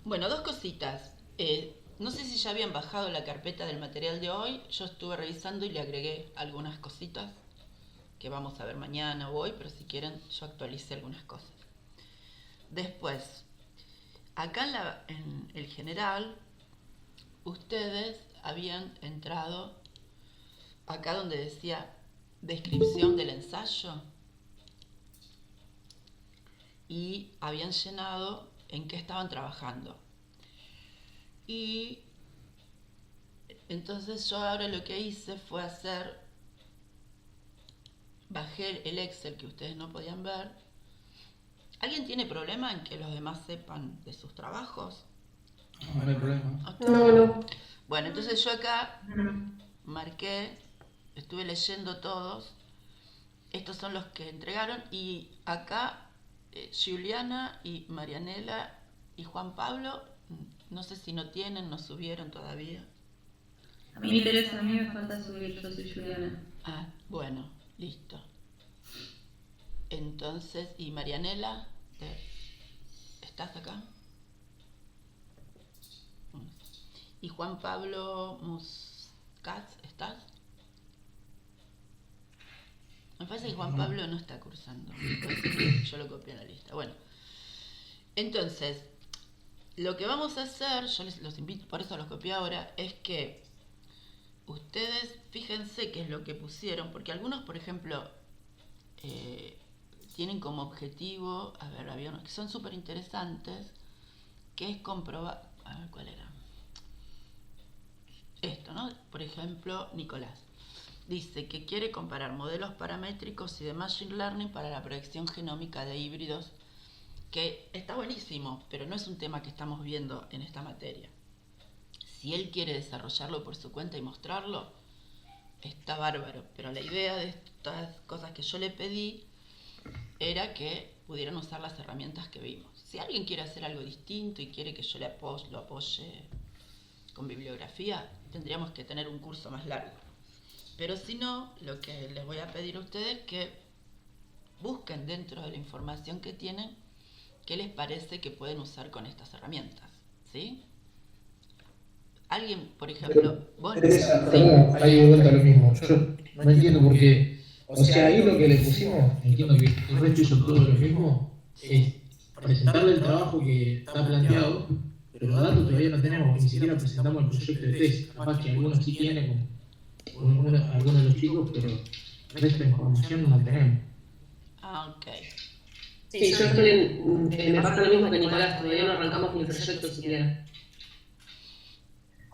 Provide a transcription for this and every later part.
Bueno, dos cositas. No sé si ya habían bajado la carpeta del material de hoy. Yo estuve revisando y le agregué algunas cositas que vamos a ver mañana o hoy, pero si quieren yo actualicé algunas cosas. Después, acá en el general, ustedes habían entrado acá donde decía descripción del ensayo y habían llenado en qué estaban trabajando. Y entonces yo ahora lo que hice fue bajé el Excel que ustedes no podían ver. ¿Alguien tiene problema en que los demás sepan de sus trabajos? No, no hay problema. Ok. No, no. Bueno, entonces yo acá marqué, estuve leyendo todos. Estos son los que entregaron y acá Juliana y Marianela y Juan Pablo, no sé si no tienen, no subieron todavía. A mí Teresa, a mí me falta subir, yo soy Juliana. Ah, bueno, listo. Entonces, ¿y Marianela? ¿Estás acá? ¿Y Juan Pablo Muscat, estás? Me parece que Juan Pablo no está cursando. Me parece que yo lo copié en la lista. Bueno, entonces, lo que vamos a hacer, yo los invito, por eso los copié ahora, es que ustedes fíjense qué es lo que pusieron, porque algunos, por ejemplo, eh, tienen como objetivo, a ver, había unos que son súper interesantes, que es comprobar, a ver cuál era. Esto, ¿no? Por ejemplo, Nicolás dice que quiere comparar modelos paramétricos y de Machine Learning para la proyección genómica de híbridos, que está buenísimo, pero no es un tema que estamos viendo en esta materia. Si él quiere desarrollarlo por su cuenta y mostrarlo, está bárbaro, pero la idea de estas cosas que yo le pedí era que pudieran usar las herramientas que vimos. Si alguien quiere hacer algo distinto y quiere que yo lo apoye con bibliografía, tendríamos que tener un curso más largo. Pero si no, lo que les voy a pedir a ustedes es que busquen dentro de la información que tienen qué les parece que pueden usar con estas herramientas, ¿sí? Alguien, por ejemplo, vos... Teresa, Sí. perdón, ahí de vuelta lo mismo. Yo no entiendo por qué. O sea, ahí lo que le pusimos, entiendo que el resto hizo todo lo mismo, es presentarle el trabajo que está planteado, pero los datos todavía no tenemos, ni siquiera presentamos el proyecto de tesis. Capaz que algunos sí tienen, con algunos de los chicos, pero el resto de información no tenemos. Ah, ok. Sí, yo estoy me pasa lo mismo que Nicolás, todavía no arrancamos con el proyecto siquiera.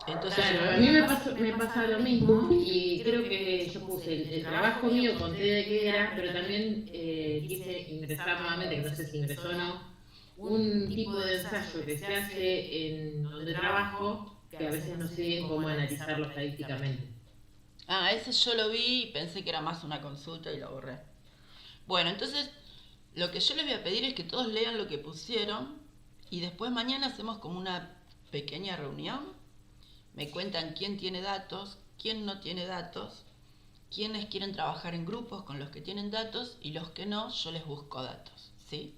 Entonces, Claro, a mí me pasa lo mismo y creo que yo puse el trabajo mío, conté de qué era, pero también quise ingresar nuevamente, que no sé si ingresó o no, un tipo de ensayo que se hace en donde trabajo, que a veces no sé bien cómo analizarlo estadísticamente. ese yo lo vi y pensé que era más una consulta y lo borré. Bueno, entonces lo que yo les voy a pedir es que todos lean lo que pusieron y después mañana hacemos como una pequeña reunión. Me cuentan quién tiene datos, quién no tiene datos, quiénes quieren trabajar en grupos con los que tienen datos y los que no, yo les busco datos, ¿sí?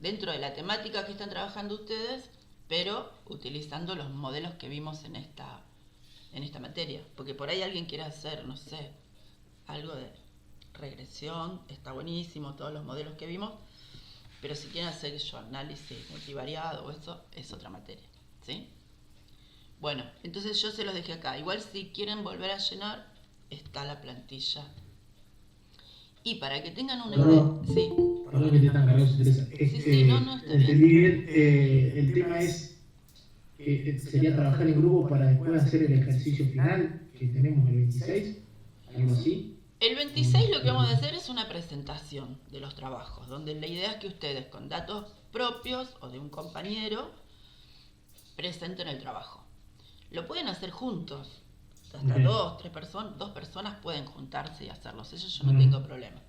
Dentro de la temática que están trabajando ustedes, pero utilizando los modelos que vimos en esta materia. Porque por ahí alguien quiere hacer, no sé, algo de regresión, está buenísimo, todos los modelos que vimos, pero si quieren hacer yo análisis multivariado o eso, es otra materia, ¿sí? Bueno, entonces yo se los dejé acá. Igual si quieren volver a llenar, está la plantilla. Y para que tengan una idea... Perdón, Sí, perdón que te tan cargado, Teresa. sí, sí, no, no, está bien. Entendí bien, el tema es que sería trabajar en grupo para después hacer el ejercicio final que tenemos el 26, algo así. El 26 lo que vamos a hacer es una presentación de los trabajos, donde la idea es que ustedes con datos propios o de un compañero presenten el trabajo. Lo pueden hacer juntos. Hasta Ok. dos personas pueden juntarse y hacerlos. Eso yo no Bueno, tengo problema.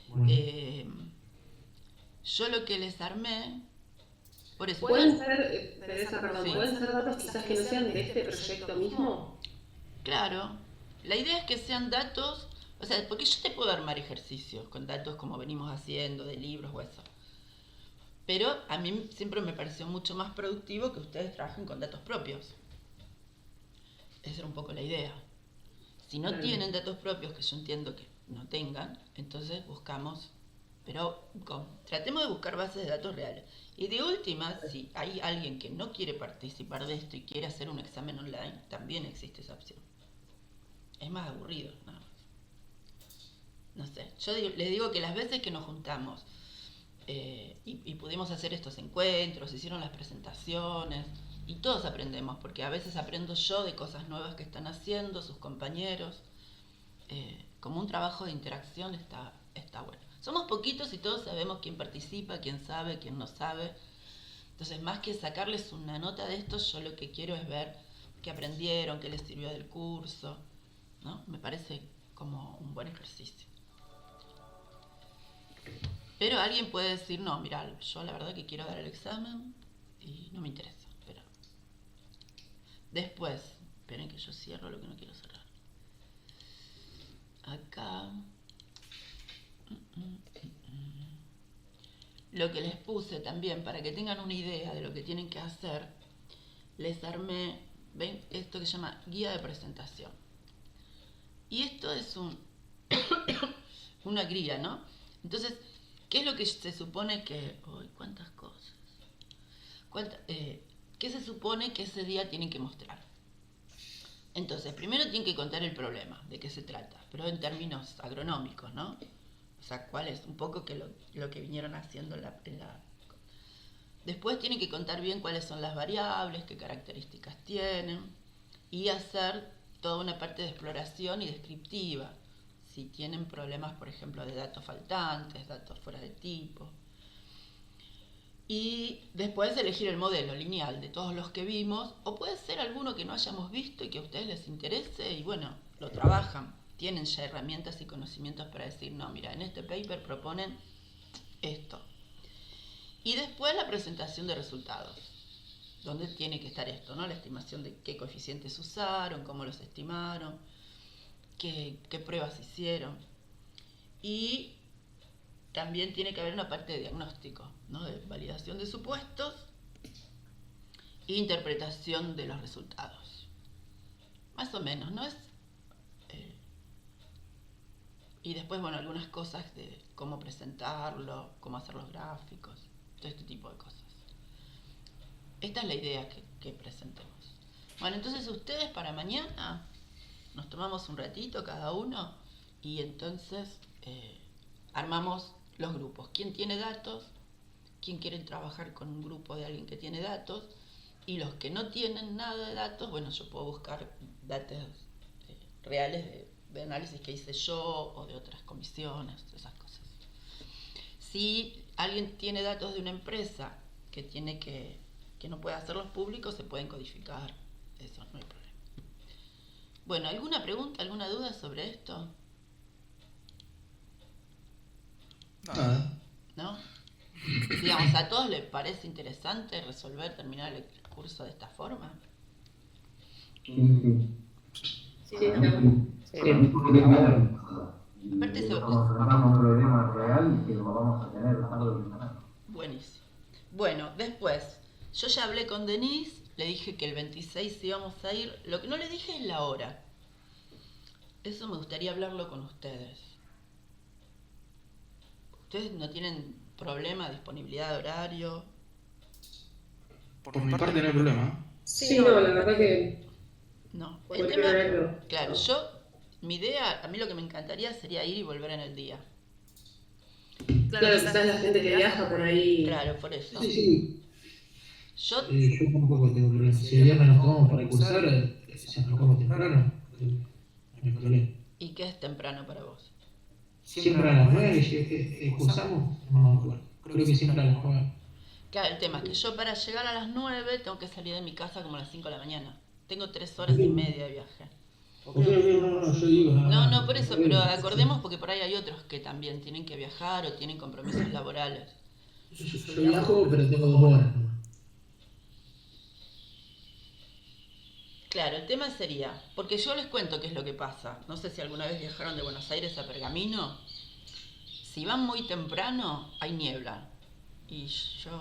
bueno. Yo lo que les armé, por eso... ¿Pueden ser, Teresa, perdón, Sí. pueden ser datos quizás que no sean de este proyecto mismo? Claro, la idea es que sean datos, o sea, porque yo te puedo armar ejercicios con datos como venimos haciendo, de libros o eso. Pero a mí siempre me pareció mucho más productivo que ustedes trabajen con datos propios. Esa era un poco la idea. Si no tienen datos propios, que yo entiendo que no tengan, entonces buscamos, pero tratemos de buscar bases de datos reales. Y de última, si hay alguien que no quiere participar de esto y quiere hacer un examen online, también existe esa opción. Es más aburrido, nada más. No sé, yo les digo que las veces que nos juntamos y pudimos hacer estos encuentros, hicieron las presentaciones, y todos aprendemos, porque a veces aprendo yo de cosas nuevas que están haciendo sus compañeros. Como un trabajo de interacción está bueno. Somos poquitos y todos sabemos quién participa, quién sabe, quién no sabe. Entonces, más que sacarles una nota de esto, yo lo que quiero es ver qué aprendieron, qué les sirvió del curso, ¿no? Me parece como un buen ejercicio. Pero alguien puede decir, no, mira, yo la verdad que quiero dar el examen y no me interesa. Pero después, esperen que yo cierro lo que no quiero cerrar. Acá. Lo que les puse también, para que tengan una idea de lo que tienen que hacer, les armé, ven, esto que se llama guía de presentación. Y esto es una guía, ¿no? Entonces, ¿qué es lo que se supone que... ¡Uy, cuántas cosas! ¿Qué se supone que ese día tienen que mostrar? Entonces, primero tienen que contar el problema, de qué se trata, pero en términos agronómicos, ¿no? O sea, cuál es un poco que lo que vinieron haciendo en la... Después tienen que contar bien cuáles son las variables, qué características tienen, y hacer toda una parte de exploración y descriptiva. Si tienen problemas, por ejemplo, de datos faltantes, datos fuera de tipo. Y después elegir el modelo lineal de todos los que vimos, o puede ser alguno que no hayamos visto y que a ustedes les interese, y bueno, lo trabajan. Tienen ya herramientas y conocimientos para decir, no, mira, en este paper proponen esto. Y después la presentación de resultados, donde tiene que estar esto, ¿no? La estimación de qué coeficientes usaron, cómo los estimaron, qué pruebas hicieron. Y también tiene que haber una parte de diagnóstico, ¿no? De validación de supuestos e interpretación de los resultados. Más o menos, ¿no? Y después, bueno, algunas cosas de cómo presentarlo, cómo hacer los gráficos, todo este tipo de cosas. Esta es la idea que presentemos. Bueno, entonces ustedes para mañana nos tomamos un ratito cada uno y entonces armamos los grupos. ¿Quién tiene datos? ¿Quién quiere trabajar con un grupo de alguien que tiene datos? Y los que no tienen nada de datos, bueno, yo puedo buscar datos reales de análisis que hice yo o de otras comisiones, esas cosas. Si alguien tiene datos de una empresa que no puede hacerlos públicos, se pueden codificar. Eso no hay problema. Bueno, ¿alguna pregunta, alguna duda sobre esto? ¿No? Digamos, ¿a todos les parece interesante terminar el curso de esta forma? Sí, Aparte un problema real y que lo vamos a tener buenísimo. Bueno, después, yo ya hablé con Denise, le dije que el 26 íbamos a ir. Lo que no le dije es la hora. Eso me gustaría hablarlo con ustedes. ¿Ustedes no tienen problema, disponibilidad de horario? Por mi parte no hay problema. Sí, no, la verdad que... No. El tema, claro, mi idea, a mí lo que me encantaría sería ir y volver en el día. Claro, quizás la gente que viaja por ahí... Claro, por eso. Sí. Yo tampoco tengo problema. Si el viernes nos tomamos para cursar, si nos vamos temprano, no hay problema. ¿Y qué es temprano para vos? Siempre a las 9 cursamos, no me acuerdo. Creo que siempre a las 9. Claro, el tema es que yo para llegar a las 9 tengo que salir de mi casa como a las 5 de la mañana. Tengo 3 horas y media de viaje. No, yo digo nada. No, por eso, pero acordemos porque por ahí hay otros que también tienen que viajar o tienen compromisos laborales. Yo viajo, pero tengo 2 horas. Claro, el tema sería, porque yo les cuento qué es lo que pasa. No sé si alguna vez viajaron de Buenos Aires a Pergamino. Si van muy temprano, hay niebla. y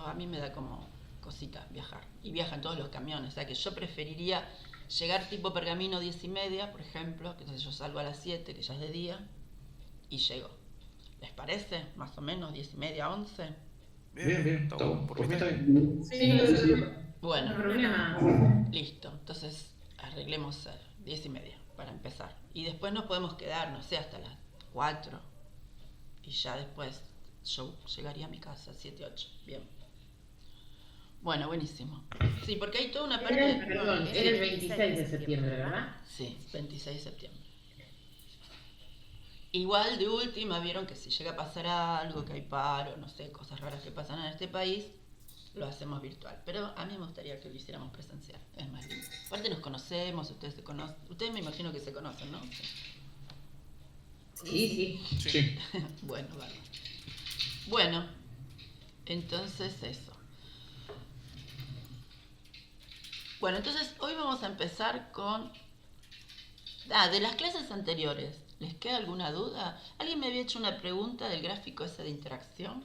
a mí me da como cosita viajar. Y viajan todos los camiones, o sea que yo preferiría llegar tipo Pergamino 10:30, por ejemplo, que entonces yo salgo a las 7, que ya es de día, y llego. ¿Les parece? Más o menos 10:30, 11. Bien, está bueno. Por mí está bien. Sí, Bueno, no hay problema. listo. Entonces arreglemos 10:30 para empezar. Y después nos podemos quedar, no sé, hasta las 4. Y ya después yo llegaría a mi casa, 7, 8. Bien. Bueno, buenísimo. Sí, porque hay toda una parte... Perdón, era el 26 de septiembre, ¿verdad? Sí, 26 de septiembre. Igual de última vieron que si llega a pasar algo, que hay paro, no sé, cosas raras que pasan en este país, lo hacemos virtual. Pero a mí me gustaría que lo hiciéramos presencial, es más lindo. Aparte nos conocemos, ustedes se conocen, ustedes me imagino que se conocen, ¿no? Sí. Sí. Bueno, vale. Bueno, entonces eso. Bueno, entonces hoy vamos a empezar con... de las clases anteriores, ¿les queda alguna duda? ¿Alguien me había hecho una pregunta del gráfico ese de interacción?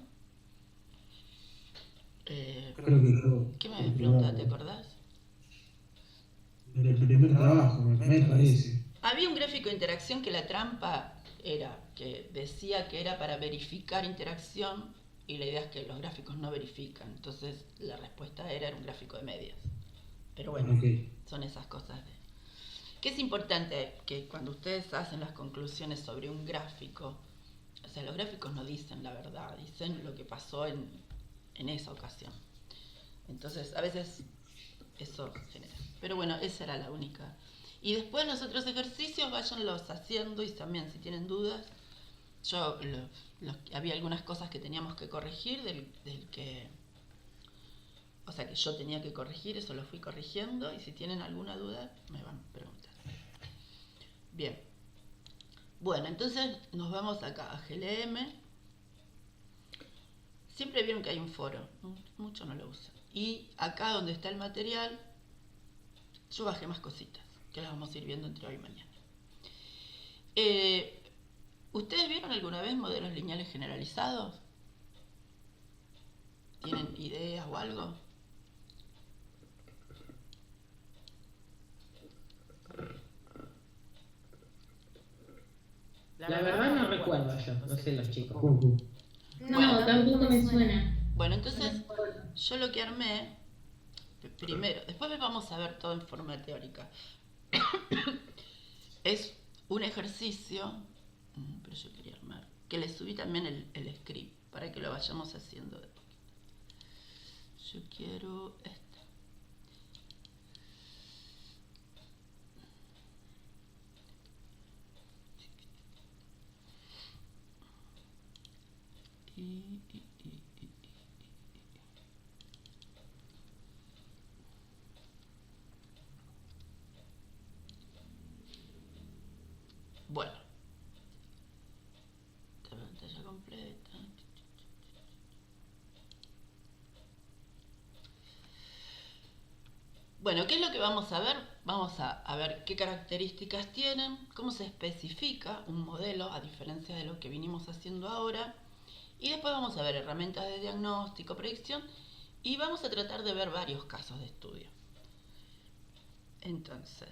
Creo que yo. ¿Qué me habías preguntado? ¿Te acordás? En el primer trabajo, me parece. Había un gráfico de interacción que la trampa era que decía que era para verificar interacción y la idea es que los gráficos no verifican. Entonces la respuesta era un gráfico de medias. Pero bueno, son esas cosas de... ¿Qué es importante? Que cuando ustedes hacen las conclusiones sobre un gráfico, o sea, los gráficos no dicen la verdad, dicen lo que pasó en esa ocasión. Entonces, a veces eso genera. Pero bueno, esa era la única. Y después los otros ejercicios váyanlos haciendo y también si tienen dudas, había algunas cosas que teníamos que corregir del que... O sea, que yo tenía que corregir, eso lo fui corrigiendo y si tienen alguna duda me van a preguntar. Bien. Bueno, entonces nos vamos acá a GLM. Siempre vieron que hay un foro, mucho no lo usan. Y acá donde está el material, yo bajé más cositas, que las vamos a ir viendo entre hoy y mañana. ¿Ustedes vieron alguna vez modelos lineales generalizados? ¿Tienen ideas o algo? La verdad no recuerdo yo, no sé los chicos. No, tampoco me suena. Bueno, entonces yo lo que armé, primero, después vamos a ver todo en forma teórica, es un ejercicio, pero yo quería armar, que le subí también el script, para que lo vayamos haciendo de poquito. Yo quiero este. Bueno, la pantalla completa. Bueno, ¿qué es lo que vamos a ver? Vamos a ver qué características tienen, cómo se especifica un modelo a diferencia de lo que vinimos haciendo ahora. Y después vamos a ver herramientas de diagnóstico, predicción y vamos a tratar de ver varios casos de estudio. Entonces,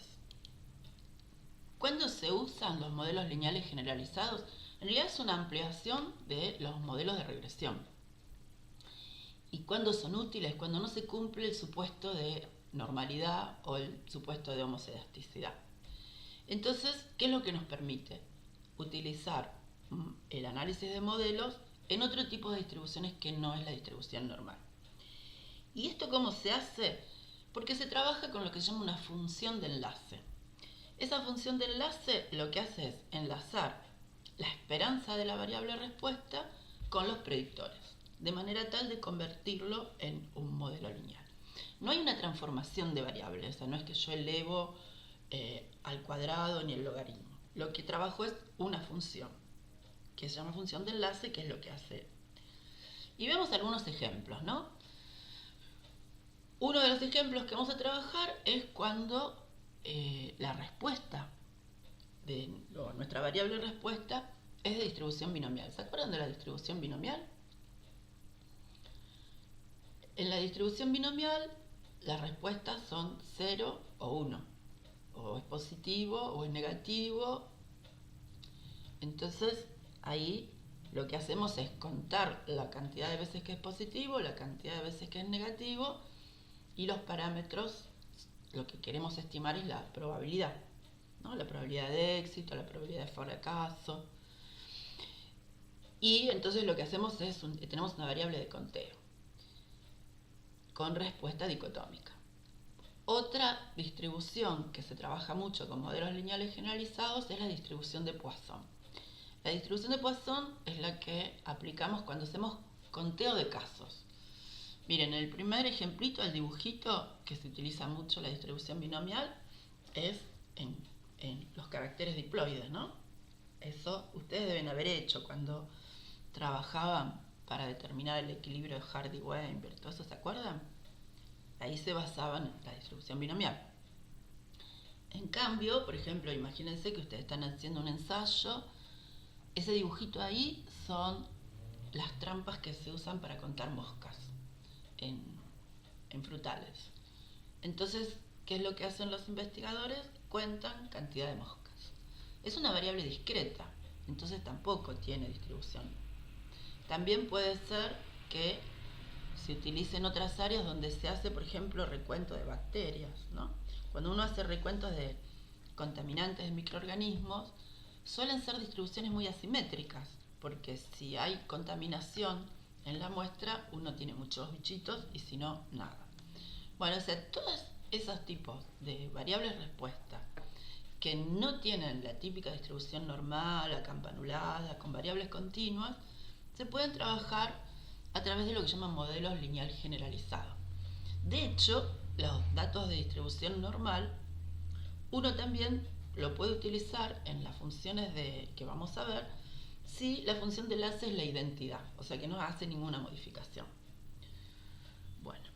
¿cuándo se usan los modelos lineales generalizados? En realidad es una ampliación de los modelos de regresión. ¿Y cuándo son útiles? Cuando no se cumple el supuesto de normalidad o el supuesto de homoscedasticidad. Entonces, ¿qué es lo que nos permite? Utilizar el análisis de modelos en otro tipo de distribuciones que no es la distribución normal. ¿Y esto cómo se hace? Porque se trabaja con lo que se llama una función de enlace. Esa función de enlace lo que hace es enlazar la esperanza de la variable respuesta con los predictores, de manera tal de convertirlo en un modelo lineal. No hay una transformación de variables, o sea, no es que yo elevo al cuadrado ni el logaritmo. Lo que trabajo es una función, que se llama función de enlace, que es lo que hace. Y vemos algunos ejemplos, ¿no? Uno de los ejemplos que vamos a trabajar es cuando la respuesta de nuestra variable respuesta es de distribución binomial. ¿Se acuerdan de la distribución binomial? En la distribución binomial, las respuestas son 0 o 1. O es positivo o es negativo. Entonces, ahí lo que hacemos es contar la cantidad de veces que es positivo, la cantidad de veces que es negativo, y los parámetros, lo que queremos estimar es la probabilidad, ¿no? La probabilidad de éxito, la probabilidad de fracaso. Y entonces lo que hacemos es, tenemos una variable de conteo con respuesta dicotómica. Otra distribución que se trabaja mucho con modelos lineales generalizados es la distribución de Poisson. La distribución de Poisson es la que aplicamos cuando hacemos conteo de casos. Miren, el primer ejemplito, el dibujito que se utiliza mucho la distribución binomial es en los caracteres diploides, ¿no? Eso ustedes deben haber hecho cuando trabajaban para determinar el equilibrio de Hardy-Weinberg. ¿Todo eso se acuerdan? Ahí se basaban en la distribución binomial. En cambio, por ejemplo, imagínense que ustedes están haciendo un ensayo. Ese dibujito ahí son las trampas que se usan para contar moscas en frutales. Entonces, ¿qué es lo que hacen los investigadores? Cuentan cantidad de moscas. Es una variable discreta, entonces tampoco tiene distribución. También puede ser que se utilice en otras áreas donde se hace, por ejemplo, recuento de bacterias, ¿no? Cuando uno hace recuentos de contaminantes de microorganismos, suelen ser distribuciones muy asimétricas, porque si hay contaminación en la muestra, uno tiene muchos bichitos y si no, nada. Bueno, o sea, todos esos tipos de variables respuesta que no tienen la típica distribución normal, acampanulada, con variables continuas, se pueden trabajar a través de lo que llaman modelos lineal generalizados. De hecho, los datos de distribución normal, uno también lo puede utilizar en las funciones que vamos a ver, si la función de enlace es la identidad, o sea que no hace ninguna modificación. Bueno,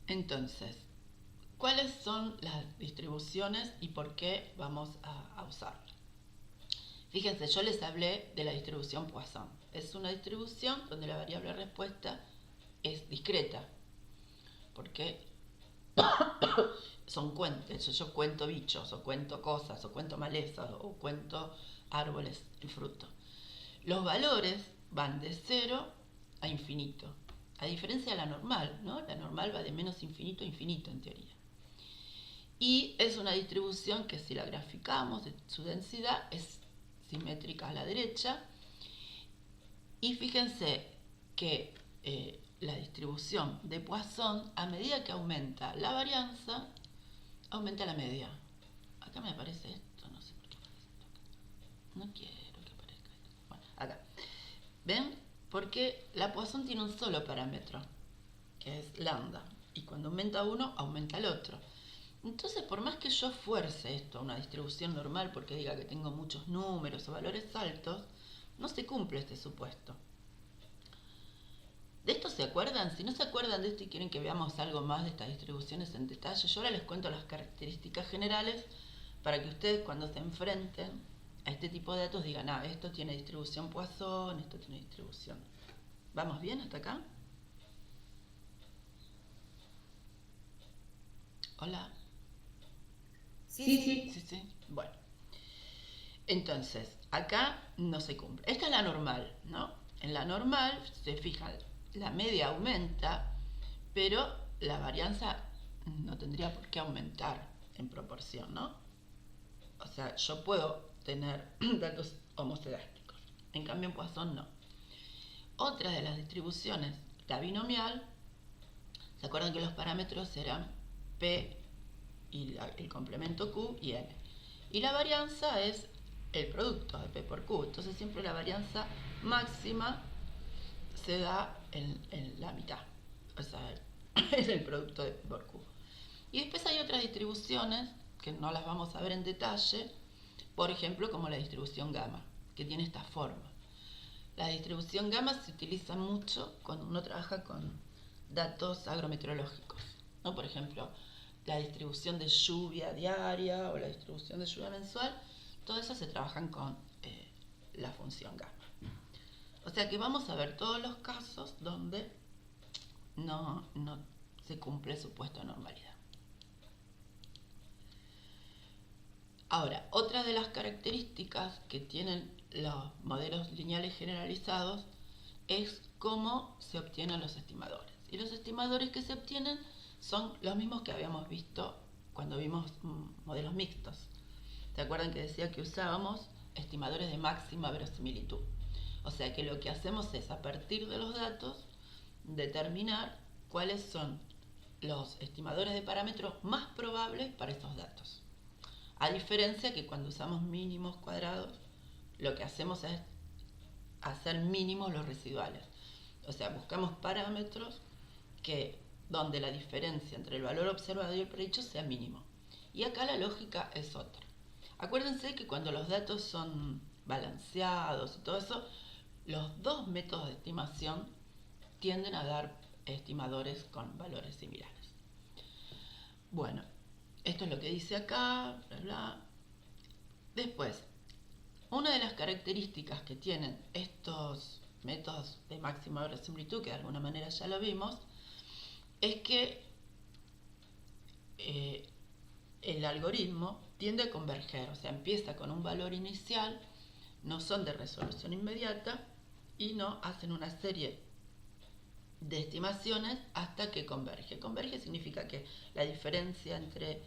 entonces, ¿cuáles son las distribuciones y por qué vamos a usarlas? Fíjense, yo les hablé de la distribución Poisson. Es una distribución donde la variable respuesta es discreta, porque son cuentos. Yo cuento bichos, o cuento cosas, o cuento malezas, o cuento árboles y frutos. Los valores van de 0 a infinito, a diferencia de la normal, ¿no? La normal va de menos infinito a infinito en teoría. Y es una distribución que si la graficamos, su densidad es simétrica a la derecha. Y fíjense que la distribución de Poisson, a medida que aumenta la varianza, aumenta la media. Acá me aparece esto, no sé por qué aparece esto acá. No quiero que aparezca esto. Bueno, acá. ¿Ven? Porque la Poisson tiene un solo parámetro, que es lambda. Y cuando aumenta uno, aumenta el otro. Entonces, por más que yo fuerce esto a una distribución normal, porque diga que tengo muchos números o valores altos, no se cumple este supuesto. ¿De esto se acuerdan? Si no se acuerdan de esto y quieren que veamos algo más de estas distribuciones en detalle, yo ahora les cuento las características generales para que ustedes cuando se enfrenten a este tipo de datos digan, esto tiene distribución Poisson, esto tiene distribución. ¿Vamos bien hasta acá? Hola. Sí. Sí. Bueno. Entonces, acá no se cumple. Esta es la normal, ¿no? En la normal, se fijan, la media aumenta, pero la varianza no tendría por qué aumentar en proporción, ¿no? O sea, yo puedo tener datos homoscedásticos. En cambio, en Poisson no. Otra de las distribuciones, la binomial, ¿se acuerdan que los parámetros eran P y el complemento Q y N? Y la varianza es el producto de P por Q. Entonces siempre la varianza máxima se da en la mitad. O sea, es el producto de P por Q. Y después hay otras distribuciones que no las vamos a ver en detalle. Por ejemplo, como la distribución gamma, que tiene esta forma. La distribución gamma se utiliza mucho cuando uno trabaja con datos agrometeorológicos, ¿no? Por ejemplo, la distribución de lluvia diaria o la distribución de lluvia mensual, todo eso se trabajan con la función gamma. O sea sea que vamos a ver todos los casos donde no se cumple el supuesto de normalidad. Ahora, otra de las características que tienen los modelos lineales generalizados es cómo se obtienen los estimadores. Y los estimadores que se obtienen son los mismos que habíamos visto cuando vimos modelos mixtos. ¿Se acuerdan que decía que usábamos estimadores de máxima verosimilitud? O sea que lo que hacemos es, a partir de los datos, determinar cuáles son los estimadores de parámetros más probables para esos datos. A diferencia que cuando usamos mínimos cuadrados, lo que hacemos es hacer mínimos los residuales. O sea, buscamos parámetros donde la diferencia entre el valor observado y el predicho sea mínimo. Y acá la lógica es otra. Acuérdense que cuando los datos son balanceados y todo eso, los dos métodos de estimación tienden a dar estimadores con valores similares. Bueno, esto es lo que dice acá, bla, bla. Después, una de las características que tienen estos métodos de máxima verosimilitud, que de alguna manera ya lo vimos, es que el algoritmo tiende a converger, o sea, empieza con un valor inicial, no son de resolución inmediata y no hacen una serie de estimaciones hasta que converge. Converge significa que la diferencia entre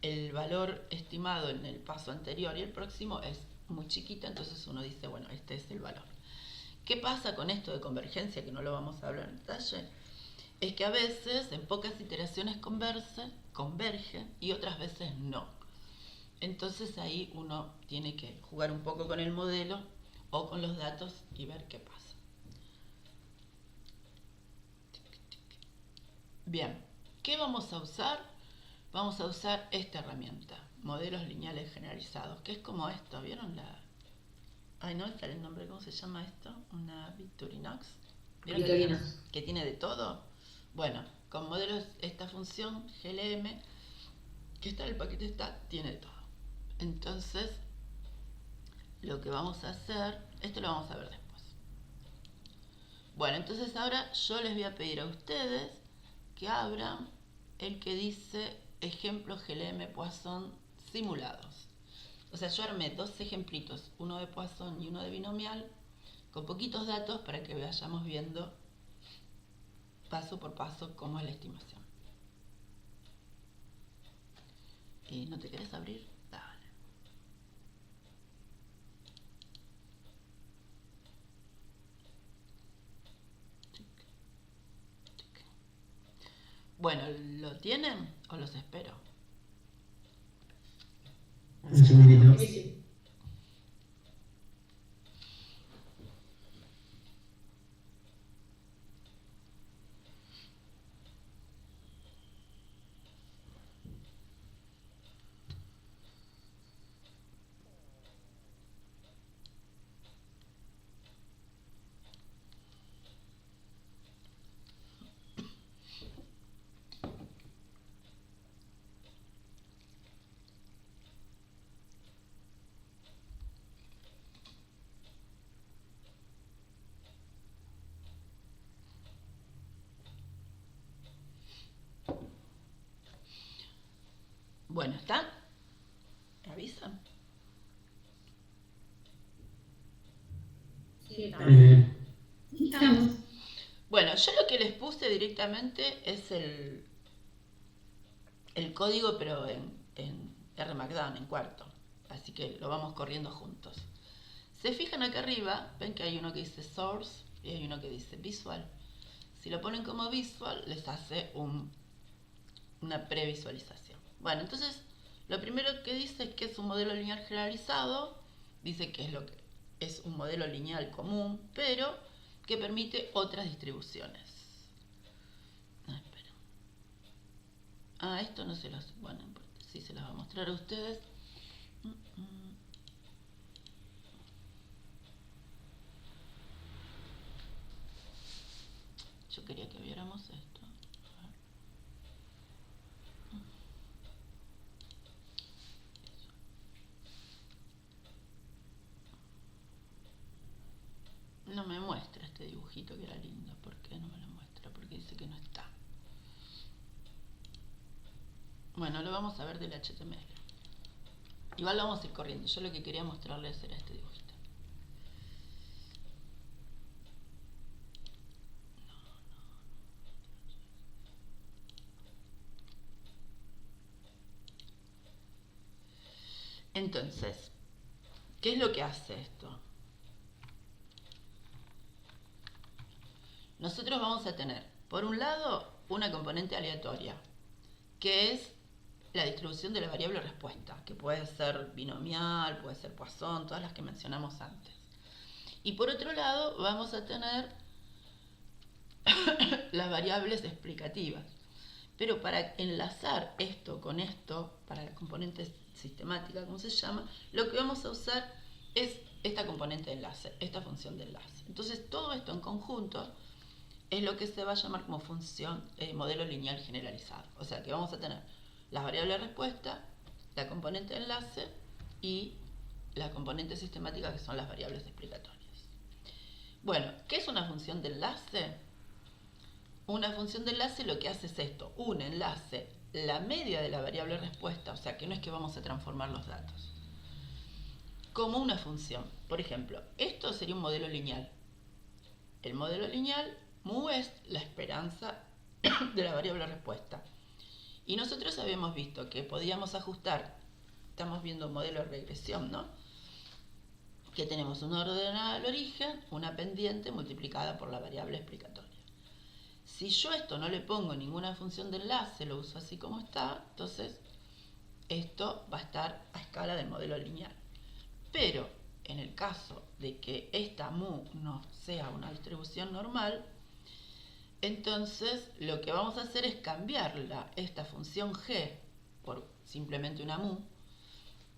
el valor estimado en el paso anterior y el próximo es muy chiquita, entonces uno dice, bueno, este es el valor. ¿Qué pasa con esto de convergencia, que no lo vamos a hablar en detalle? Es que a veces en pocas iteraciones convergen y otras veces no. Entonces ahí uno tiene que jugar un poco con el modelo o con los datos y ver qué pasa. Bien, ¿qué vamos a usar? Vamos a usar esta herramienta, modelos lineales generalizados, que es como esto, ¿vieron la? Ay, no me sale el nombre, ¿cómo se llama esto? Una Victorinox. ¿Vieron Victorinox. que tiene de todo? Bueno, con modelos, esta función GLM, que está en el paquete, tiene todo. Entonces, lo que vamos a hacer, esto lo vamos a ver después. Bueno, entonces ahora yo les voy a pedir a ustedes que abran el que dice ejemplos GLM Poisson simulados. O sea, yo armé dos ejemplitos, uno de Poisson y uno de binomial, con poquitos datos para que vayamos viendo paso por paso cómo es la estimación. ¿No te querés abrir? Dale. Bueno, ¿lo tienen o los espero? Un segundito. Sí. Bueno, ¿están? ¿Me avisan? Sí, Estamos. Bueno, yo lo que les puse directamente es el código, pero en R Markdown, en cuarto. Así que lo vamos corriendo juntos. Se fijan acá arriba, ven que hay uno que dice Source y hay uno que dice Visual. Si lo ponen como Visual, les hace una previsualización. Bueno, entonces, lo primero que dice es que es un modelo lineal generalizado. Dice que es un modelo lineal común, pero que permite otras distribuciones. Espera. Esto no se los... Bueno, sí se los va a mostrar a ustedes. Yo quería que viéramos esto. No me muestra. este dibujito que era lindo. ¿Por qué no me lo muestra? Porque dice que no está. Bueno, lo vamos a ver del HTML. Igual lo vamos a ir corriendo. Yo lo que quería mostrarles era este dibujito. Entonces, ¿qué es lo que hace esto? Nosotros vamos a tener, por un lado, una componente aleatoria, que es la distribución de la variable respuesta, que puede ser binomial, puede ser Poisson, todas las que mencionamos antes. Y por otro lado, vamos a tener las variables explicativas. Pero para enlazar esto con esto, para la componente sistemática, como se llama, lo que vamos a usar es esta componente de enlace, esta función de enlace. Entonces, todo esto en conjunto es lo que se va a llamar como función modelo lineal generalizado. O sea que vamos a tener las variables de respuesta, la componente de enlace y la componente sistemática, que son las variables explicatorias. Bueno, ¿qué es una función de enlace? Una función de enlace lo que hace es esto: un enlace, la media de la variable respuesta, o sea que no es que vamos a transformar los datos, como una función. Por ejemplo, esto sería un modelo lineal. El modelo lineal, mu, es la esperanza de la variable respuesta. Y nosotros habíamos visto que podíamos ajustar, estamos viendo un modelo de regresión, ¿no? Que tenemos una ordenada al origen, una pendiente multiplicada por la variable explicatoria. Si yo esto no le pongo ninguna función de enlace, lo uso así como está, entonces esto va a estar a escala del modelo lineal. Pero en el caso de que esta mu no sea una distribución normal, entonces lo que vamos a hacer es cambiarla, esta función g, por simplemente una mu,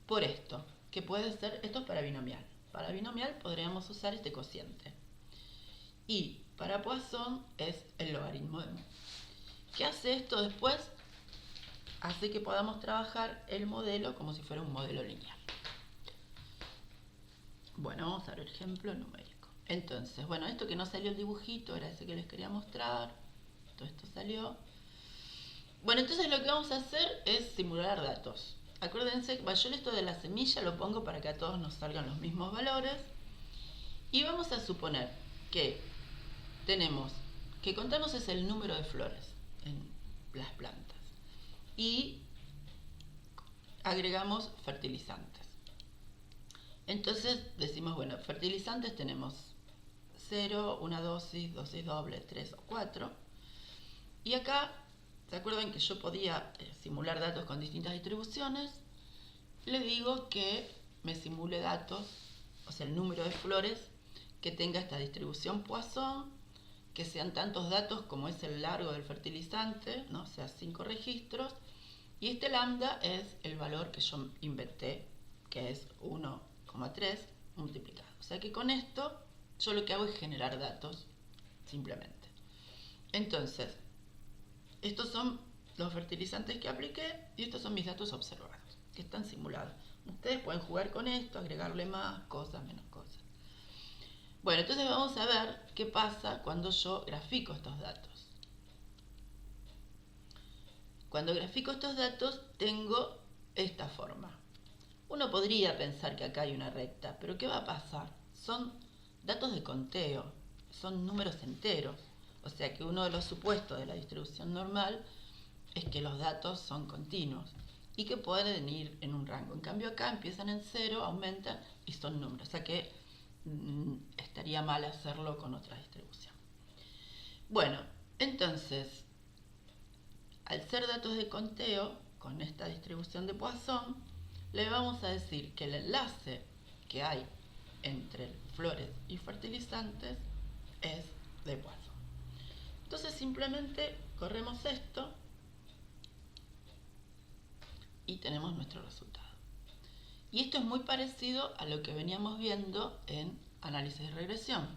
por esto, que puede ser, esto es para binomial. Para binomial podríamos usar este cociente. Y para Poisson es el logaritmo de mu. ¿Qué hace esto después? Hace que podamos trabajar el modelo como si fuera un modelo lineal. Bueno, vamos a ver ejemplo numérico. Entonces, bueno, esto que no salió el dibujito era ese que les quería mostrar. Todo esto salió. Bueno, entonces lo que vamos a hacer es simular datos. Acuérdense, yo esto de la semilla lo pongo para que a todos nos salgan los mismos valores. Y vamos a suponer que tenemos, que contamos es el número de flores en las plantas. Y agregamos fertilizantes. Entonces decimos, bueno, fertilizantes tenemos 0, una dosis, dosis doble, 3 o 4. Y acá, ¿se acuerdan que yo podía simular datos con distintas distribuciones? Le digo que me simule datos, o sea, el número de flores que tenga esta distribución Poisson, que sean tantos datos como es el largo del fertilizante, ¿no? O sea, 5 registros. Y este lambda es el valor que yo inventé, que es 1,3 multiplicado. O sea que con esto yo lo que hago es generar datos, simplemente. Entonces, estos son los fertilizantes que apliqué y estos son mis datos observados, que están simulados. Ustedes pueden jugar con esto, agregarle más cosas, menos cosas. Bueno, entonces vamos a ver qué pasa cuando yo grafico estos datos. Cuando grafico estos datos tengo esta forma. Uno podría pensar que acá hay una recta, pero ¿qué va a pasar? Son datos de conteo, son números enteros. O sea que uno de los supuestos de la distribución normal es que los datos son continuos y que pueden ir en un rango. En cambio acá empiezan en 0, aumentan y son números. O sea que estaría mal hacerlo con otra distribución. Bueno, entonces, al ser datos de conteo, con esta distribución de Poisson, le vamos a decir que el enlace que hay entre flores y fertilizantes es de Poisson. Entonces simplemente corremos esto y tenemos nuestro resultado. Y esto es muy parecido a lo que veníamos viendo en análisis de regresión.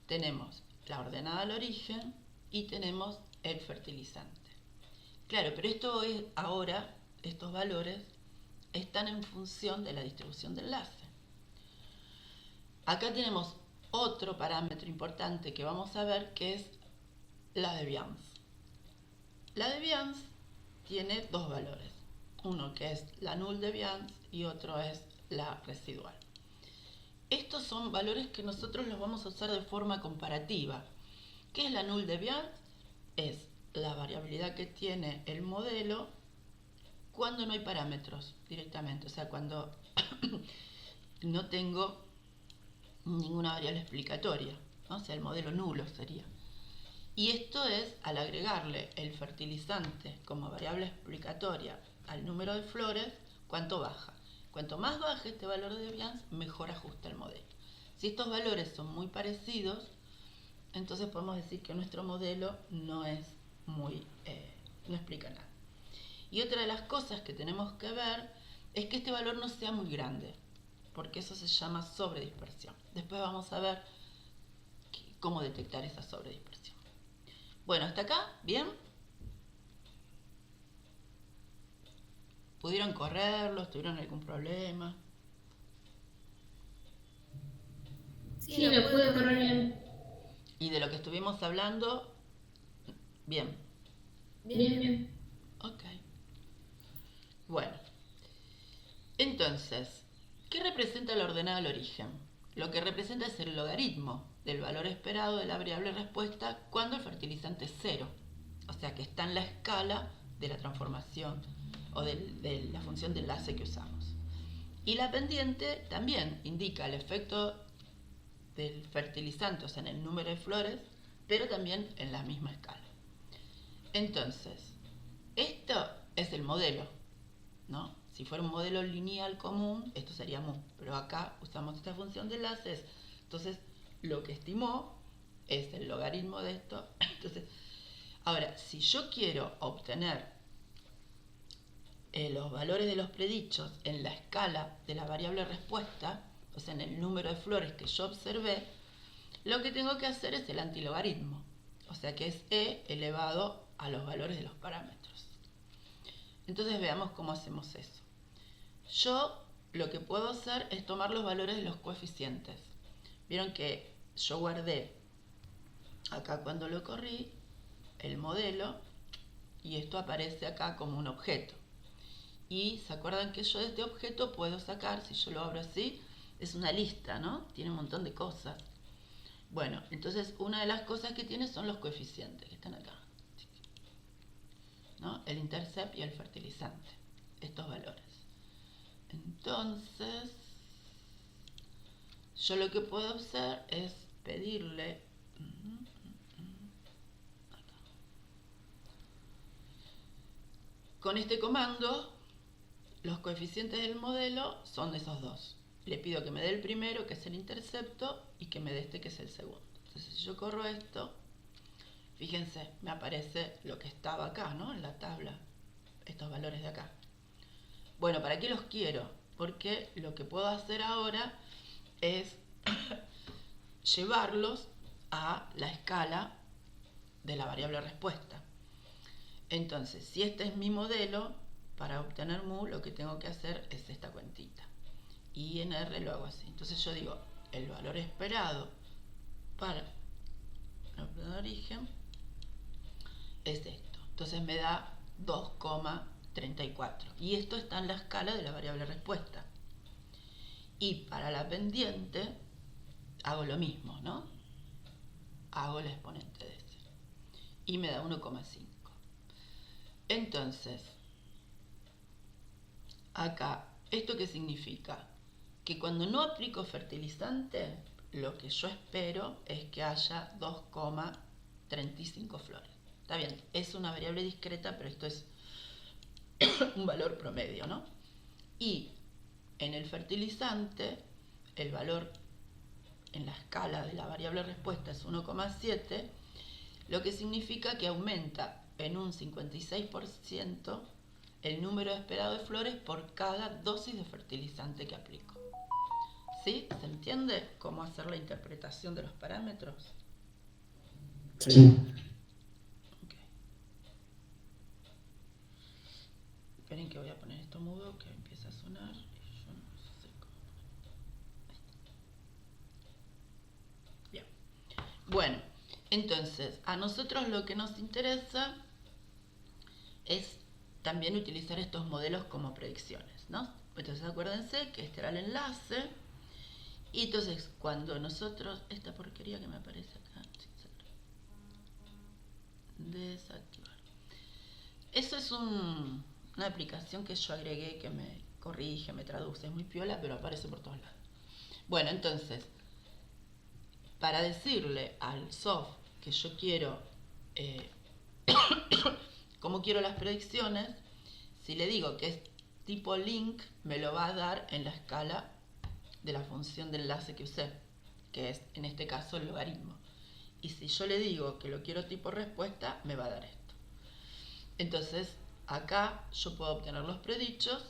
Tenemos la ordenada al origen y tenemos el fertilizante. Claro, pero esto es ahora, estos valores están en función de la distribución de enlace. Acá tenemos otro parámetro importante que vamos a ver, que es la deviance. La deviance tiene dos valores, uno que es la null deviance y otro es la residual. Estos son valores que nosotros los vamos a usar de forma comparativa. ¿Qué es la null deviance? Es la variabilidad que tiene el modelo cuando no hay parámetros directamente, o sea, cuando no tengo ninguna variable explicatoria, ¿no? O sea, el modelo nulo sería. Y esto es al agregarle el fertilizante como variable explicatoria al número de flores, cuánto baja. Cuanto más baje este valor de deviance, mejor ajusta el modelo. Si estos valores son muy parecidos, entonces podemos decir que nuestro modelo no es no explica nada. Y otra de las cosas que tenemos que ver es que este valor no sea muy grande, porque eso se llama sobredispersión. Después vamos a ver cómo detectar esa sobredispersión. Bueno, hasta acá, ¿bien? ¿Pudieron correrlos? ¿Tuvieron algún problema? Sí, lo pude correr bien. Y de lo que estuvimos hablando, bien. Bien. Ok. Bueno, entonces, ¿qué representa la ordenada al origen? Lo que representa es el logaritmo del valor esperado de la variable respuesta cuando el fertilizante es 0. O sea que está en la escala de la transformación o de la función de enlace que usamos. Y la pendiente también indica el efecto del fertilizante, o sea, en el número de flores, pero también en la misma escala. Entonces, esto es el modelo, ¿no? Si fuera un modelo lineal común, esto sería mu, pero acá usamos esta función de enlaces. Entonces, lo que estimó es el logaritmo de esto. Entonces, ahora, si yo quiero obtener los valores de los predichos en la escala de la variable respuesta, o sea, en el número de flores que yo observé, lo que tengo que hacer es el antilogaritmo, o sea, que es e elevado a los valores de los parámetros. Entonces veamos cómo hacemos eso. Yo lo que puedo hacer es tomar los valores de los coeficientes. Vieron que yo guardé acá cuando lo corrí el modelo y esto aparece acá como un objeto. Y se acuerdan que yo de este objeto puedo sacar, si yo lo abro así, es una lista, ¿no? Tiene un montón de cosas. Bueno, entonces una de las cosas que tiene son los coeficientes que están acá, ¿no? El intercept y el fertilizante, estos valores. Entonces, yo lo que puedo hacer es pedirle con este comando, los coeficientes del modelo son esos dos. Le pido que me dé el primero, que es el intercepto, y que me dé este, que es el segundo. Entonces, si yo corro esto, fíjense, me aparece lo que estaba acá, ¿no? En la tabla, estos valores de acá. Bueno, ¿para qué los quiero? Porque lo que puedo hacer ahora es llevarlos a la escala de la variable respuesta. Entonces, si este es mi modelo, para obtener mu lo que tengo que hacer es esta cuentita. Y en R lo hago así. Entonces yo digo, el valor esperado para el origen es esto. Entonces me da 2,34. Y esto está en la escala de la variable respuesta. Y para la pendiente hago lo mismo, ¿no? Hago el exponente de ese. Y me da 1,5. Entonces, acá, ¿esto qué significa? Que cuando no aplico fertilizante, lo que yo espero es que haya 2,35 flores. Está bien, es una variable discreta, pero esto es un valor promedio, ¿no? Y en el fertilizante, el valor en la escala de la variable respuesta es 1,7, lo que significa que aumenta en un 56% el número esperado de flores por cada dosis de fertilizante que aplico. ¿Sí? ¿Se entiende cómo hacer la interpretación de los parámetros? Sí. Okay. Esperen que voy a poner esto mudo, que empieza a sonar. Y yo no sé cómo. Entonces, a nosotros lo que nos interesa es también utilizar estos modelos como predicciones, ¿no? Entonces acuérdense que este era el enlace. Y entonces cuando nosotros, esta porquería que me aparece acá, desactivar. Eso es una aplicación que yo agregué que me corrige, me traduce, es muy piola, pero aparece por todos lados. Bueno, entonces, para decirle al soft que yo quiero, cómo quiero las predicciones, si le digo que es tipo link, me lo va a dar en la escala de la función de enlace que usé, que es en este caso el logaritmo. Y si yo le digo que lo quiero tipo respuesta, me va a dar esto. Entonces, acá yo puedo obtener los predichos,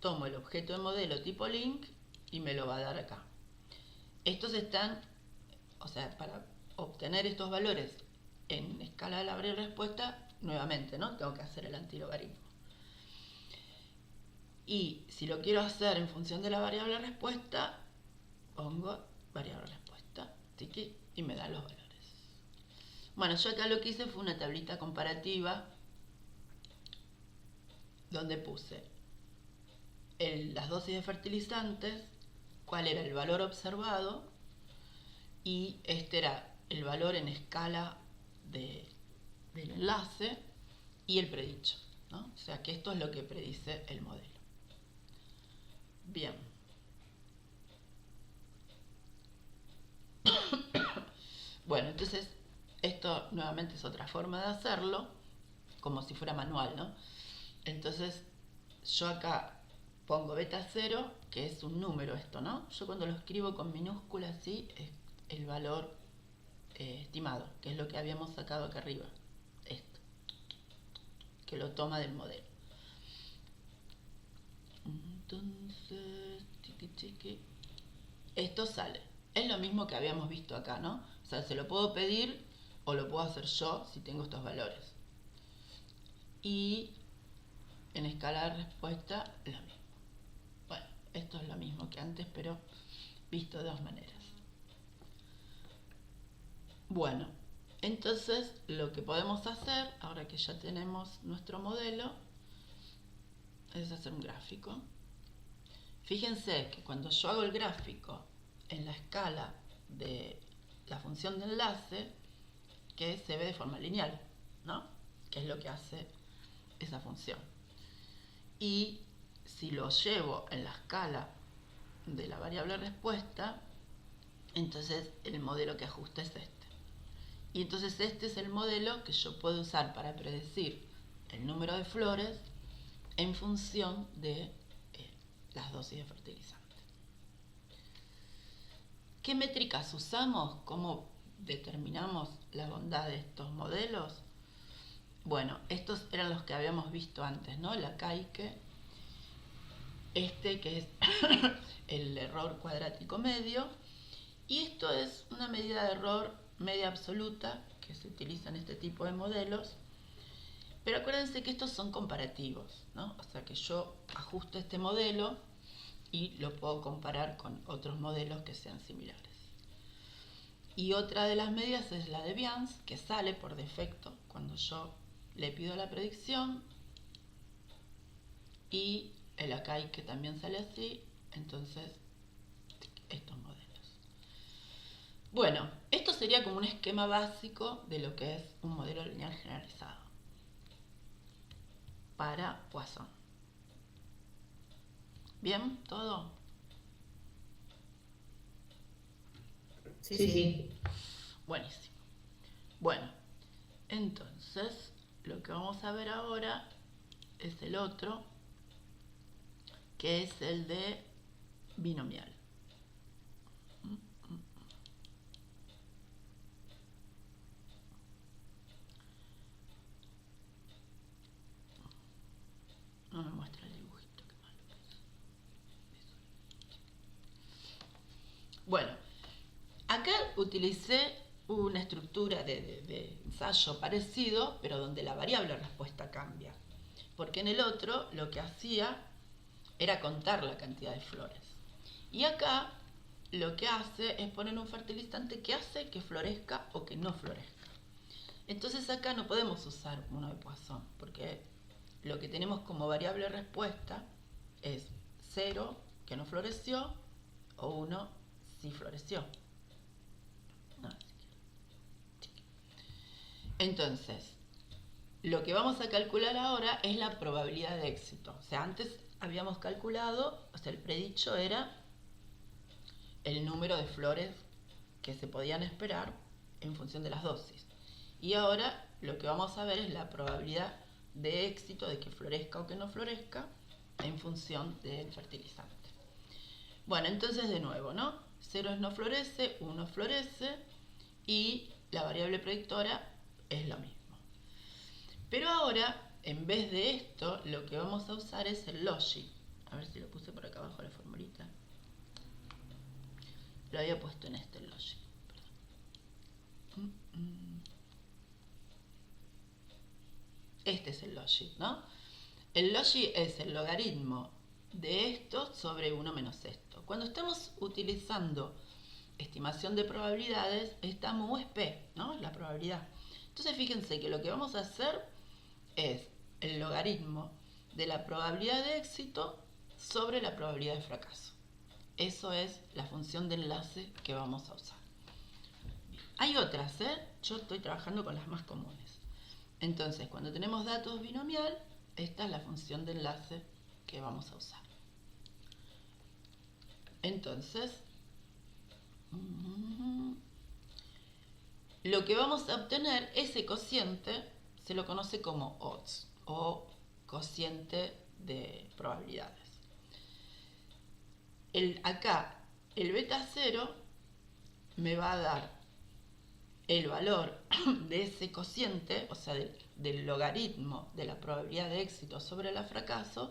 tomo el objeto de modelo tipo link y me lo va a dar acá. Estos están, o sea, para obtener estos valores en escala de la variable respuesta, nuevamente, ¿no? Tengo que hacer el antilogaritmo. Y si lo quiero hacer en función de la variable respuesta, pongo variable respuesta, tiki, y me da los valores. Bueno, yo acá lo que hice fue una tablita comparativa donde puse las dosis de fertilizantes, cuál era el valor observado, y este era el valor en escala del enlace y el predicho, ¿no? O sea que esto es lo que predice el modelo. Bien. Bueno, entonces esto nuevamente es otra forma de hacerlo, como si fuera manual, ¿no? Entonces yo acá pongo beta 0, que es un número esto, ¿no? Yo cuando lo escribo con minúsculas así, es el valor estimado, que es lo que habíamos sacado acá arriba, esto, que lo toma del modelo. Entonces, esto sale. Es lo mismo que habíamos visto acá, ¿no? O sea, se lo puedo pedir o lo puedo hacer yo si tengo estos valores. Y en escala de respuesta, lo mismo. Bueno, esto es lo mismo que antes, pero visto de dos maneras. Bueno, entonces lo que podemos hacer, ahora que ya tenemos nuestro modelo, es hacer un gráfico. Fíjense que cuando yo hago el gráfico en la escala de la función de enlace, que se ve de forma lineal, ¿no? Que es lo que hace esa función. Y si lo llevo en la escala de la variable respuesta, entonces el modelo que ajusta es este. Y entonces este es el modelo que yo puedo usar para predecir el número de flores en función de las dosis de fertilizante. ¿Qué métricas usamos? ¿Cómo determinamos la bondad de estos modelos? Bueno, estos eran los que habíamos visto antes, ¿no? La Kaike, este que es el error cuadrático medio, y esto es una medida de error media absoluta que se utiliza en este tipo de modelos. Pero acuérdense que estos son comparativos, ¿no? O sea que yo ajusto este modelo y lo puedo comparar con otros modelos que sean similares. Y otra de las medidas es la de Bians, que sale por defecto cuando yo le pido la predicción. Y el Akai, que también sale así. Entonces, estos modelos. Bueno, esto sería como un esquema básico de lo que es un modelo lineal generalizado para Poisson. ¿Bien? ¿Todo? Sí. Buenísimo. Bueno, entonces lo que vamos a ver ahora es el otro, que es el de binomial. No me muestra el dibujito, qué malo. Bueno, acá utilicé una estructura de ensayo parecido, pero donde la variable respuesta cambia. Porque en el otro lo que hacía era contar la cantidad de flores. Y acá lo que hace es poner un fertilizante que hace que florezca o que no florezca. Entonces acá no podemos usar 1 de Poisson, porque lo que tenemos como variable respuesta es 0, que no floreció, o 1, sí floreció. Entonces, lo que vamos a calcular ahora es la probabilidad de éxito. O sea, antes habíamos calculado, o sea, el predicho era el número de flores que se podían esperar en función de las dosis. Y ahora lo que vamos a ver es la probabilidad de éxito, de que florezca o que no florezca, en función del fertilizante. Bueno, entonces de nuevo, ¿no? 0 es no florece, 1 florece y la variable predictora es lo mismo. Pero ahora, en vez de esto, lo que vamos a usar es el logic. A ver si lo puse por acá abajo la formulita. Lo había puesto en este logic. Perdón. Este es el logic, ¿no? El logic es el logaritmo de esto sobre 1 menos esto. Cuando estamos utilizando estimación de probabilidades, estamos USP, ¿no? La probabilidad. Entonces fíjense que lo que vamos a hacer es el logaritmo de la probabilidad de éxito sobre la probabilidad de fracaso. Eso es la función de enlace que vamos a usar. Hay otras, yo estoy trabajando con las más comunes. Entonces, cuando tenemos datos binomial, esta es la función de enlace que vamos a usar. Entonces, lo que vamos a obtener, ese cociente, se lo conoce como odds o cociente de probabilidades. Acá, el beta 0 me va a dar el valor de ese cociente, o sea, del logaritmo de la probabilidad de éxito sobre el fracaso,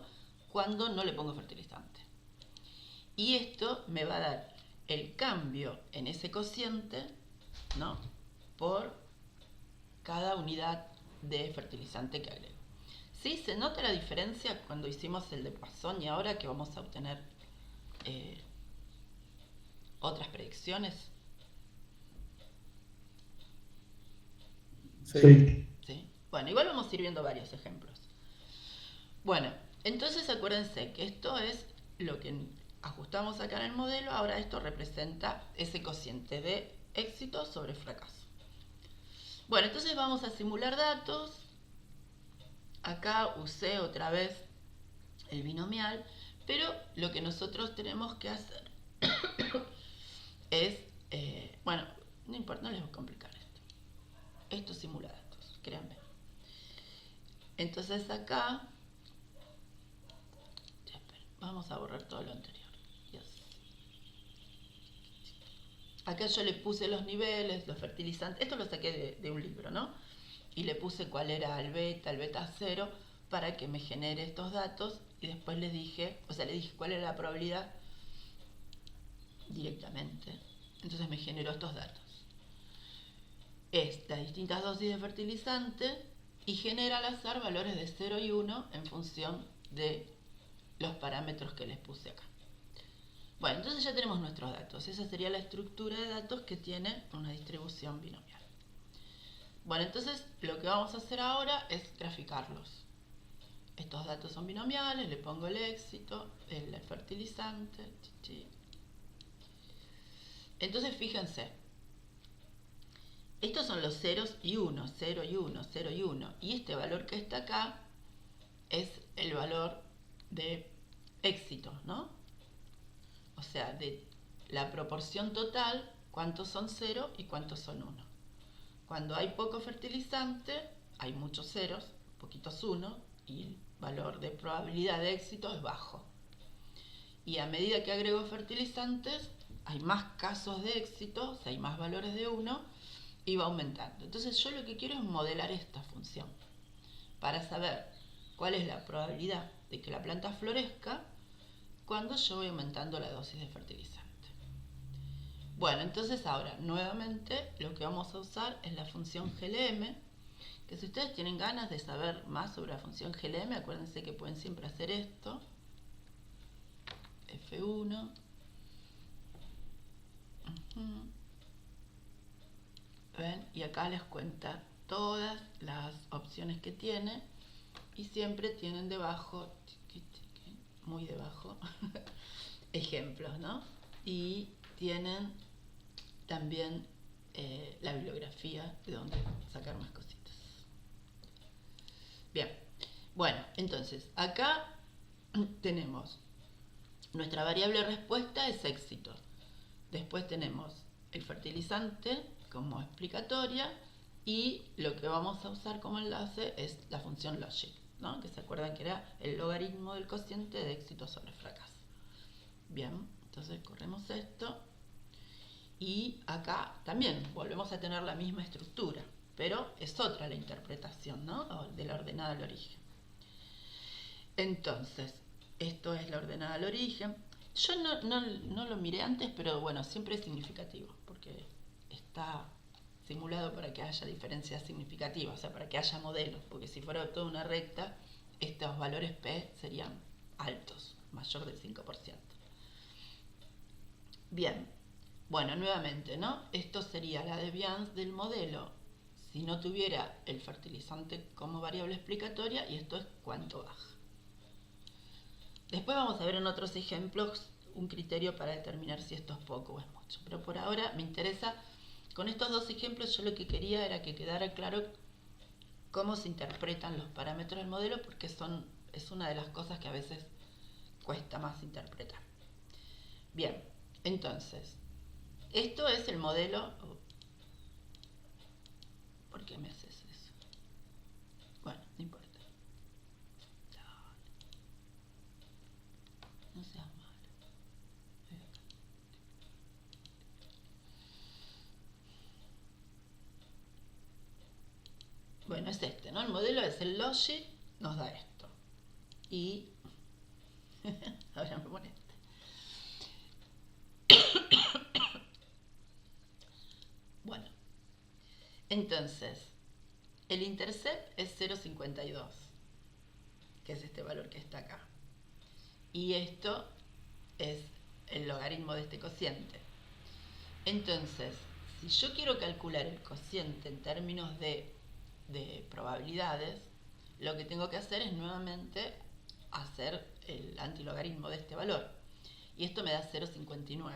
cuando no le pongo fertilizante. Y esto me va a dar el cambio en ese cociente, ¿no?, por cada unidad de fertilizante que agrego. ¿Sí? ¿Se nota la diferencia cuando hicimos el de Poisson y ahora que vamos a obtener otras predicciones? Sí. ¿Sí? Bueno, igual vamos a ir viendo varios ejemplos. Bueno, entonces acuérdense que esto es lo que ajustamos acá en el modelo. Ahora esto representa ese cociente de éxito sobre fracaso. Bueno, entonces vamos a simular datos. Acá usé otra vez el binomial, pero lo que nosotros tenemos que hacer es, bueno, no importa, no les voy a complicar esto. Esto simula datos, créanme. Entonces acá, vamos a borrar todo lo anterior. Acá yo le puse los niveles, los fertilizantes, esto lo saqué de un libro, ¿no? Y le puse cuál era el beta 0, para que me genere estos datos, y después les dije, o sea, le dije cuál era la probabilidad directamente. Entonces me generó estos datos. Las distintas dosis de fertilizante y genera al azar valores de 0 y 1 en función de los parámetros que les puse acá. Bueno, entonces ya tenemos nuestros datos. Esa sería la estructura de datos que tiene una distribución binomial. Bueno, entonces lo que vamos a hacer ahora es graficarlos. Estos datos son binomiales, le pongo el éxito, el fertilizante. Entonces fíjense, estos son los ceros y unos, 0 y 1, 0 y 1. Y este valor que está acá es el valor de éxito, ¿no? O sea, de la proporción total, cuántos son 0 y cuántos son 1. Cuando hay poco fertilizante, hay muchos ceros, poquitos 1, y el valor de probabilidad de éxito es bajo. Y a medida que agrego fertilizantes, hay más casos de éxito, o sea, hay más valores de 1, y va aumentando. Entonces yo lo que quiero es modelar esta función para saber cuál es la probabilidad de que la planta florezca cuando yo voy aumentando la dosis de fertilizante. Bueno, entonces ahora nuevamente lo que vamos a usar es la función GLM, que si ustedes tienen ganas de saber más sobre la función GLM, acuérdense que pueden siempre hacer esto, F1, ¿Ven? Y acá les cuenta todas las opciones que tiene y siempre tienen debajo, muy debajo, ejemplos, ¿no? Y tienen también la bibliografía de donde sacar más cositas. Bien, bueno, entonces acá tenemos nuestra variable respuesta es éxito. Después tenemos el fertilizante como explicatoria y lo que vamos a usar como enlace es la función logic, ¿no? Que se acuerdan que era el logaritmo del cociente de éxito sobre fracaso. Bien, entonces corremos esto y acá también volvemos a tener la misma estructura, pero es otra la interpretación, ¿no? De la ordenada al origen. Entonces, esto es la ordenada al origen. Yo no lo miré antes, pero bueno, siempre es significativo, porque está simulado para que haya diferencias significativas, o sea, para que haya modelos, porque si fuera toda una recta, estos valores P serían altos, mayor del 5%. Bien, bueno, nuevamente, ¿no? Esto sería la deviance del modelo si no tuviera el fertilizante como variable explicatoria, y esto es cuánto baja. Después vamos a ver en otros ejemplos un criterio para determinar si esto es poco o es mucho. Pero por ahora me interesa, con estos dos ejemplos yo lo que quería era que quedara claro cómo se interpretan los parámetros del modelo, porque es una de las cosas que a veces cuesta más interpretar. Bien, entonces, esto es el modelo... ¿Por qué me haces eso? Bueno, no importa. No seas malo. Bueno, es este, ¿no? El modelo es el logic, nos da esto. Y ahora me pone este. Bueno, entonces, el intercept es 0,52, que es este valor que está acá. Y esto es el logaritmo de este cociente. Entonces, si yo quiero calcular el cociente en términos de probabilidades, lo que tengo que hacer es nuevamente hacer el antilogaritmo de este valor. Y esto me da 0,59.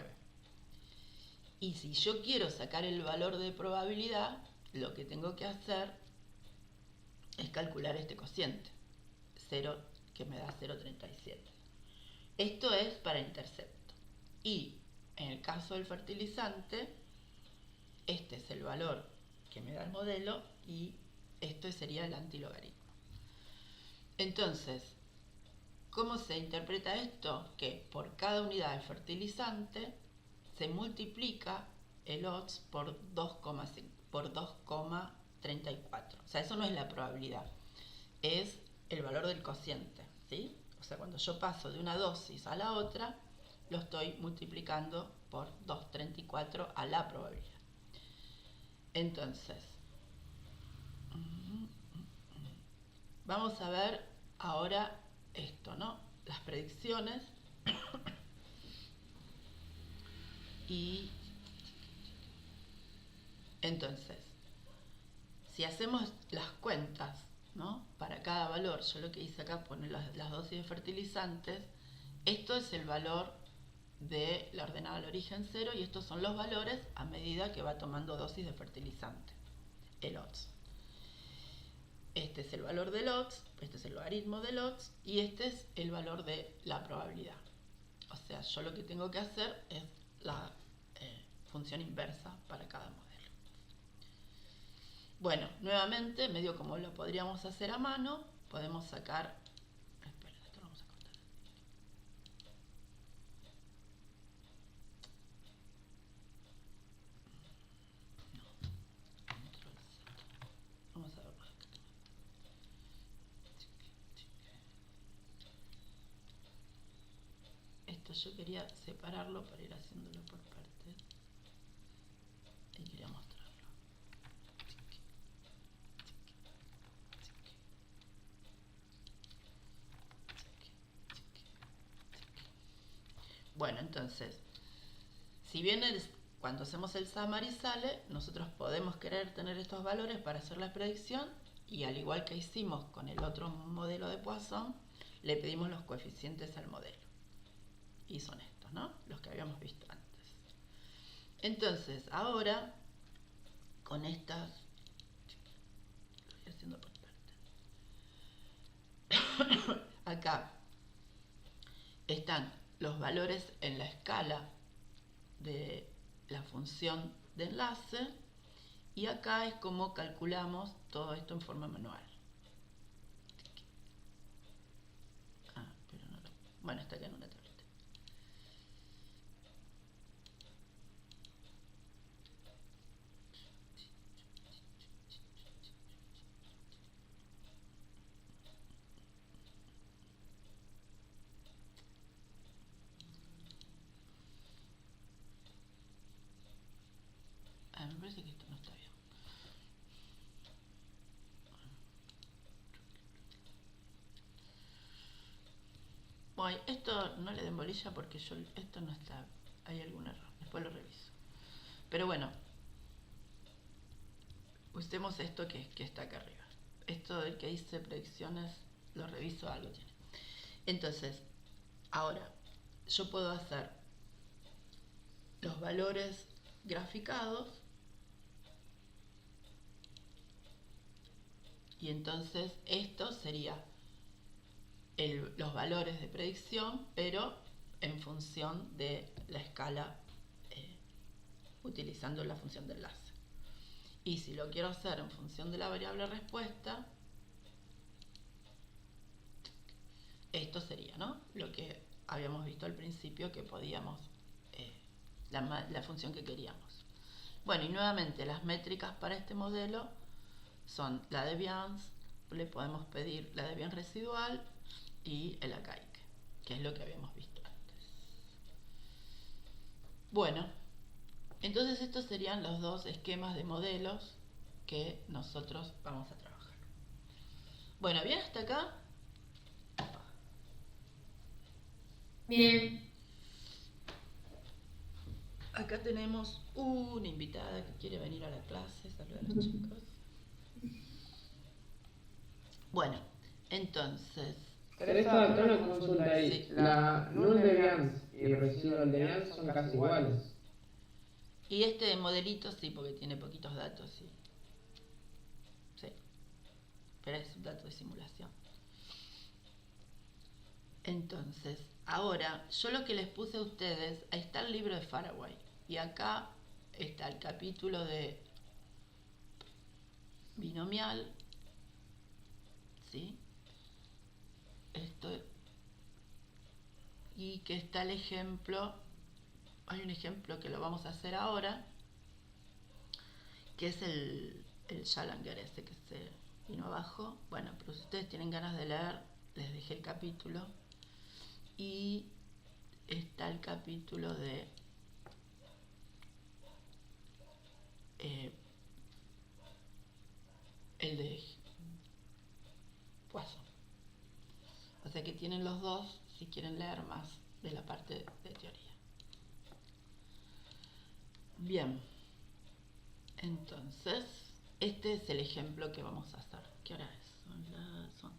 Y si yo quiero sacar el valor de probabilidad, lo que tengo que hacer es calcular este cociente, 0, que me da 0,37. Esto es para intercepto. Y en el caso del fertilizante, este es el valor que me da el modelo y esto sería el antilogaritmo. Entonces, ¿cómo se interpreta esto? Que por cada unidad de fertilizante se multiplica el odds por 2,34. O sea, eso no es la probabilidad, es el valor del cociente, ¿sí? O sea, cuando yo paso de una dosis a la otra, lo estoy multiplicando por 2,34 a la probabilidad. Entonces, vamos a ver ahora esto, ¿no? Las predicciones. Y entonces, si hacemos las cuentas, ¿no? Para cada valor, yo lo que hice acá, poner las dosis de fertilizantes, esto es el valor de la ordenada al origen 0 y estos son los valores a medida que va tomando dosis de fertilizante, el odds. Este es el valor del odds, este es el logaritmo del odds y este es el valor de la probabilidad. O sea, yo lo que tengo que hacer es la función inversa para cada modelo. Bueno, nuevamente, medio como lo podríamos hacer a mano, podemos sacar... Espera, esto lo vamos a cortar. No, vamos a verlo acá. Esto yo quería separarlo para ir haciéndolo por partes y quería mostrarlo. Bueno, entonces, si bien cuando hacemos el summary sale, nosotros podemos querer tener estos valores para hacer la predicción y al igual que hicimos con el otro modelo de Poisson, le pedimos los coeficientes al modelo. Y son estos, ¿no? Los que habíamos visto antes. Entonces, ahora, con estas... Estoy haciendo por parte. Acá están los valores en la escala de la función de enlace y acá es como calculamos todo esto en forma manual. Pero no lo... Bueno, está acá en una tableta. Me parece que esto no está bien. Bueno, esto no le den bolilla porque esto no está, hay algún error, después lo reviso. Pero bueno, usemos esto que está acá arriba. Esto del que hice predicciones, lo reviso, algo tiene. Entonces, ahora, yo puedo hacer los valores graficados y entonces esto sería los valores de predicción, pero en función de la escala, utilizando la función de enlace. Y si lo quiero hacer en función de la variable respuesta, esto sería, ¿no?, lo que habíamos visto al principio que podíamos, la función que queríamos. Bueno, y nuevamente las métricas para este modelo son la deviance, le podemos pedir la deviance residual y el arcaic, que es lo que habíamos visto antes. Bueno, entonces estos serían los dos esquemas de modelos que nosotros vamos a trabajar. Bueno, ¿bien hasta acá? Bien. Acá tenemos una invitada que quiere venir a la clase, saludar a los chicos. Bueno, entonces... Teresa, tengo una consulta ahí. Sí. La null deviance y residual deviance son casi iguales. Y este modelito sí, porque tiene poquitos datos, sí. Sí. Pero es un dato de simulación. Entonces, ahora, yo lo que les puse a ustedes, ahí está el libro de Faraway. Y acá está el capítulo de binomial. ¿Sí? Esto. Y que está el ejemplo. Hay un ejemplo que lo vamos a hacer ahora, que es el Challenger ese que se vino abajo. Bueno, pero si ustedes tienen ganas de leer, les dejé el capítulo. Y está el capítulo de el de Poisson. O sea que tienen los dos si quieren leer más de la parte de teoría. Bien, entonces este es el ejemplo que vamos a hacer. ¿Qué hora es? Son las 11.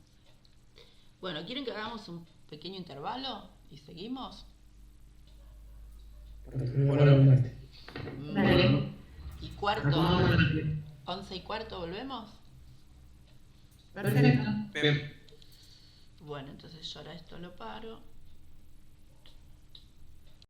Bueno, ¿quieren que hagamos un pequeño intervalo y seguimos? Dale. ¿Y cuarto? 11:15 volvemos? Perfecto. Bien. Bueno, entonces yo ahora esto lo paro.